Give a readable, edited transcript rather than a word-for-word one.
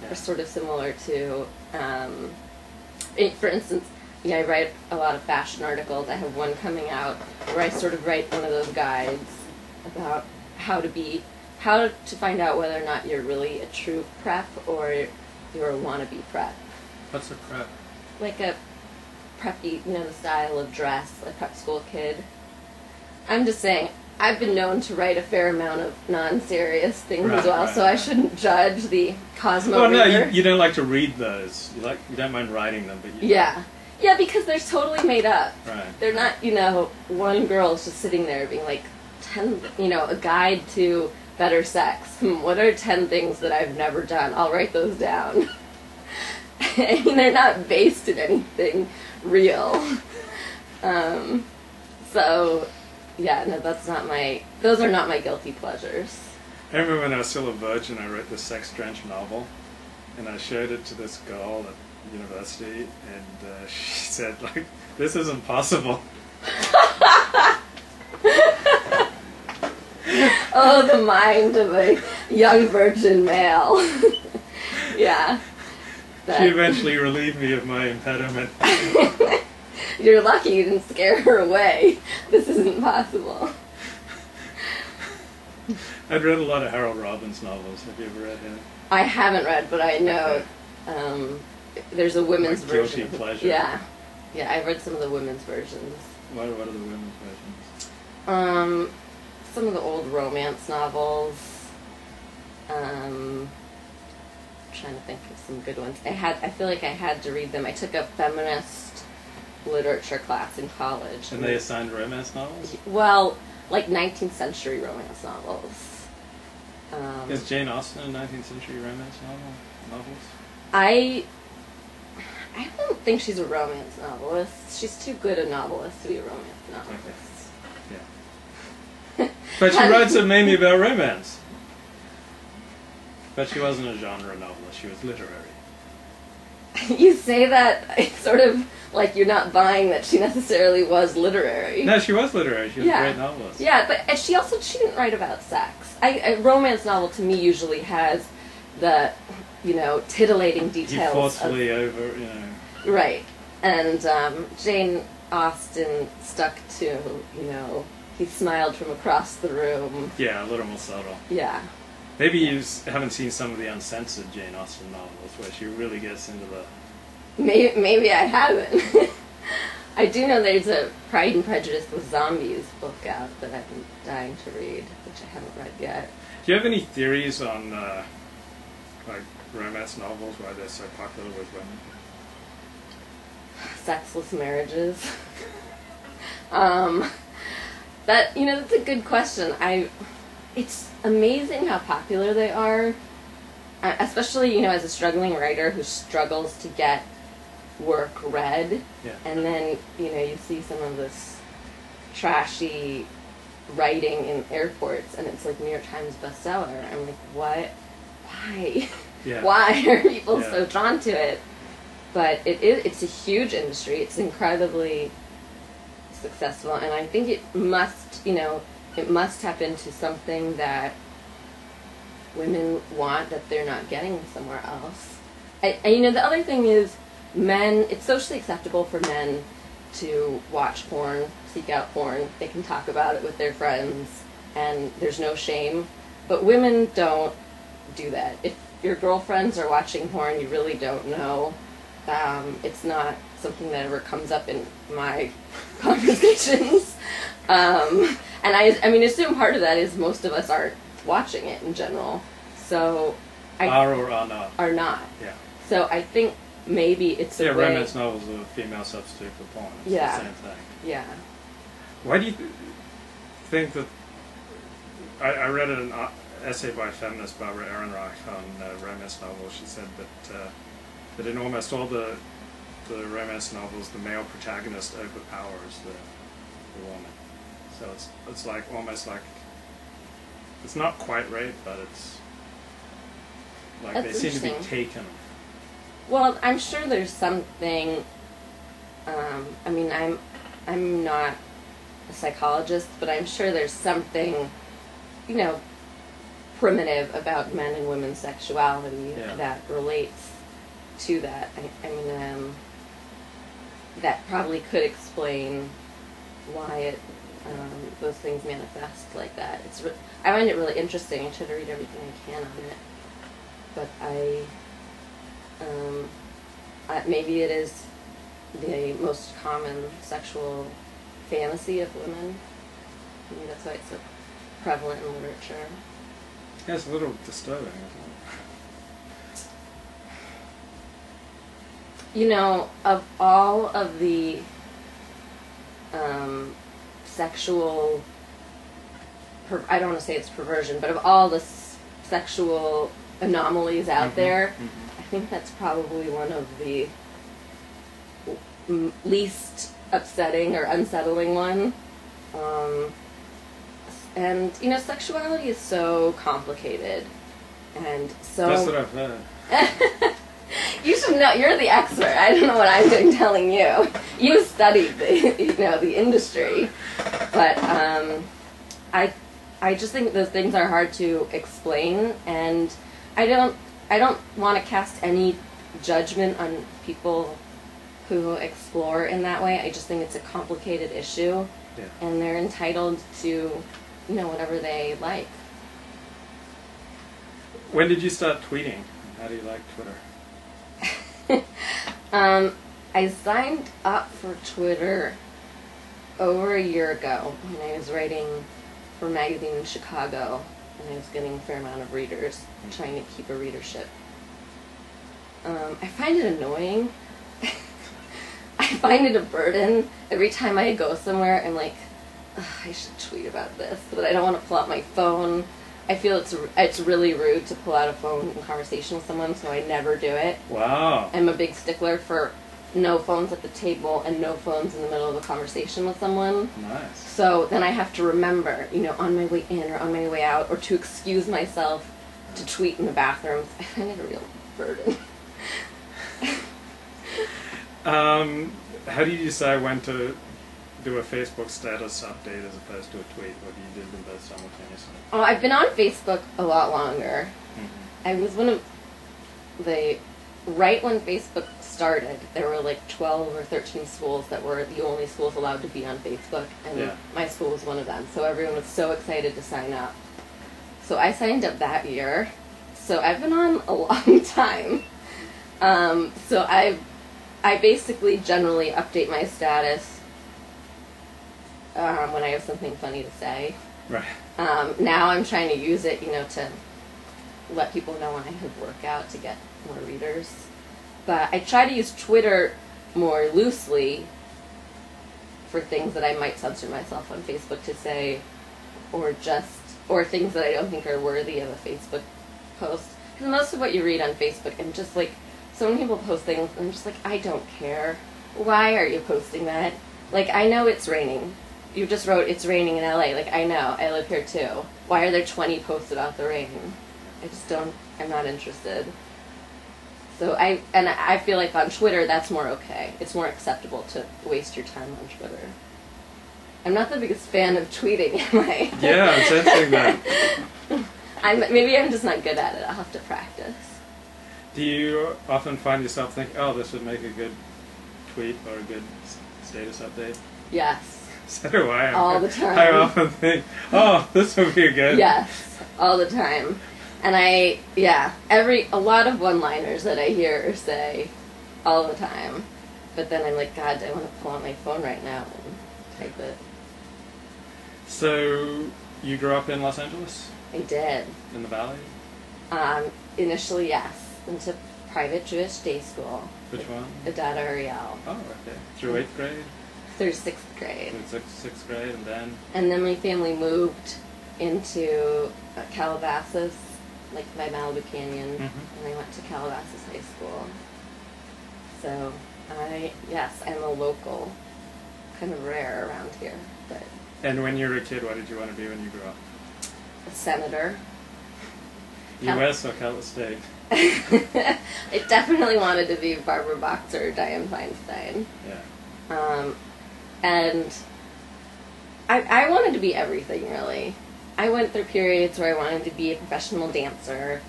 are sort of similar to, for instance, I write a lot of fashion articles. I have one coming out where I sort of write one of those guides about how to find out whether or not you're really a true prep or you're a wannabe prep. What's a prep? Like a preppy, the style of dress, a prep school kid. I'm just saying, I've been known to write a fair amount of non-serious things as well, so I shouldn't judge the Cosmo reader. No, you don't like to read those. You don't mind writing them, but you Yeah, because they're totally made up. Right. They're not, one girl's just sitting there being like, a guide to better sex. What are 10 things that I've never done? I'll write those down. I mean, they're not based in anything real. So, yeah, no, those are not my guilty pleasures. I remember when I was still a virgin, I wrote this sex-drenched novel, and I showed it to this girl at university, and she said, like, this isn't possible. Oh, the mind of a young virgin male. Yeah. She eventually relieved me of my impediment. You're lucky you didn't scare her away. This isn't possible. I'd read a lot of Harold Robbins novels. Have you ever read him? I haven't read, but I know there's a women's version. Guilty pleasure. Yeah, I've read some of the women's versions. What are the women's versions? Some of the old romance novels. Trying to think of some good ones. I feel like I had to read them. I took a feminist literature class in college. And they assigned romance novels? Well, like 19th century romance novels. Is Jane Austen a 19th century romance novels? I don't think she's a romance novelist. She's too good a novelist to be a romance novelist. Okay. Yeah. But she writes it mainly about romance. But she wasn't a genre novelist, she was literary. You say that, it's sort of like you're not buying that she necessarily was literary. No, she was literary. She was a great novelist. Yeah, but she didn't write about sex. A romance novel to me usually has the, titillating details. Forcefully over, Right. And Jane Austen stuck to, he smiled from across the room. Yeah, a little more subtle. Yeah. Maybe you haven't seen some of the uncensored Jane Austen novels where she really gets into the... Maybe I haven't. I do know there's a Pride and Prejudice with Zombies book out that I've been dying to read, which I haven't read yet. Do you have any theories on, romance novels, why they're so popular with women? Sexless marriages. That's a good question. It's amazing how popular they are, especially, as a struggling writer who struggles to get work read. Yeah. And then, you see some of this trashy writing in airports, and it's like New York Times bestseller. I'm like, what? Why? Yeah. Why are people so drawn to it? But it's a huge industry. It's incredibly successful, and I think it must, it must tap into something that women want that they're not getting somewhere else. And the other thing is, it's socially acceptable for men to watch porn, seek out porn. They can talk about it with their friends, and there's no shame. But women don't do that. If your girlfriends are watching porn, you really don't know. It's not something that ever comes up in my conversations. And I assume part of that is most of us aren't watching it in general. So Are or are not. Are not. Yeah. So I think maybe it's a way... romance novels are a female substitute for porn. It's the same thing. Yeah. Why do you think that... I read an essay by feminist Barbara Ehrenreich on romance novels. She said that in almost all the romance novels, the male protagonist overpowers the woman. So it's like almost like, it's not quite rape, but it's like they seem to be taken. Well, I'm sure there's something. I'm not a psychologist, but I'm sure there's something, primitive about men and women's sexuality Yeah. that relates to that. I mean, that probably could explain why those things manifest like that. I find it really interesting. I try to read everything I can on it, but maybe it is the most common sexual fantasy of women. Maybe that's why it's so prevalent in literature. Yeah, it's a little disturbing, isn't You know, of all of the sexual, I don't want to say it's perversion, but of all the sexual anomalies out there, I think that's probably one of the least upsetting or unsettling one. And, you know, sexuality is so complicated. And so... That's what I've heard. You should know. You're the expert. I don't know what I'm doing telling you. You studied the industry. But I just think those things are hard to explain, and I don't want to cast any judgment on people who explore in that way. I just think it's a complicated issue, Yeah. and they're entitled to, whatever they like. When did you start tweeting? How do you like Twitter? I signed up for Twitter over a year ago when I was writing for a magazine in Chicago, and I was getting a fair amount of readers, trying to keep a readership. I find it annoying. I find it a burden. Every time I go somewhere, I'm like, I should tweet about this, but I don't want to pull out my phone. I feel it's really rude to pull out a phone in conversation with someone, so I never do it. Wow. I'm a big stickler for no phones at the table and no phones in the middle of a conversation with someone. Nice. So then I have to remember, on my way in or on my way out, or to excuse myself to tweet in the bathrooms. I find it a real burden. How do you decide when to do a Facebook status update as opposed to a tweet, or do you do them both simultaneously? Oh, I've been on Facebook a lot longer. Mm-hmm. I was one of right when Facebook started, there were like 12 or 13 schools that were the only schools allowed to be on Facebook, and my school was one of them. So everyone was so excited to sign up. So I signed up that year. So I've been on a long time. So I basically generally update my status when I have something funny to say. Right. Now I'm trying to use it, to let people know when I have workout to get more readers. But I try to use Twitter more loosely for things that I might censor myself on Facebook to say, or things that I don't think are worthy of a Facebook post. Because most of what you read on Facebook, I'm just like, so many people post things, and I'm just like, I don't care. Why are you posting that? Like, I know it's raining. You just wrote, it's raining in LA. Like, I know. I live here, too. Why are there 20 posts about the rain? I'm not interested. So I feel like on Twitter, that's more okay. It's more acceptable to waste your time on Twitter. I'm not the biggest fan of tweeting, am I? Yeah, I'm sensing that. Maybe I'm just not good at it. I'll have to practice. Do you often find yourself thinking, oh, this would make a good tweet or a good status update? Yes. So do I. All the time. I often think, oh, this would be good. Yes, all the time. And a lot of one-liners that I hear or say all the time. But then I'm like, God, I want to pull out my phone right now and type it. So, you grew up in Los Angeles? I did. In the Valley? Initially, yes. Went to private Jewish day school. Which one? Adada Ariel. Oh, okay. Through 8th grade? Through 6th grade. Through 6th grade, and then? And then my family moved into Calabasas, like by Malibu Canyon, and I went to Calabasas High School. So, I'm a local. Kind of rare around here, but... And when you were a kid, what did you want to be when you grew up? A senator. U.S. or Cal State? I definitely wanted to be Barbara Boxer or Dianne Feinstein. Yeah. And I wanted to be everything, really. I went through periods where I wanted to be a professional dancer.